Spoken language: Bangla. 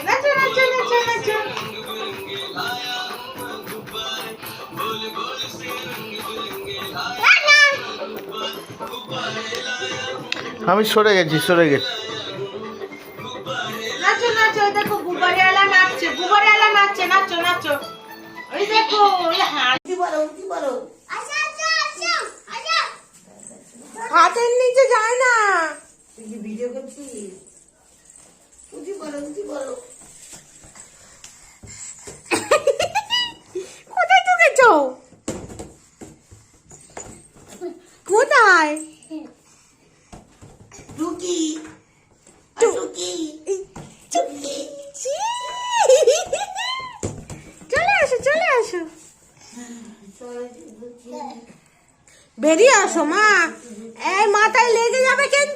নাচো নাচো নাচো নাচো। আমি সরে গেছি নাচো নাচো, ওই দেখো গুবারিওয়ালা নাচছে, গুবারিওয়ালা নাচছে, নাচো নাচো। ওই দেখো ওই হাঁটি বলো, উঠি বলো। হাতের নিচে যায় না। তুই কি ভিডিও করছিস? উঠি বলো, উঠি বলো। কোথায় ঢুকেছো? কোথায়? টুকি টুকি টুকি, চলে আসো চলে আসো, বেরিয়ে আসো মা। এই মাথায় লেগে যাবে কিন্তু।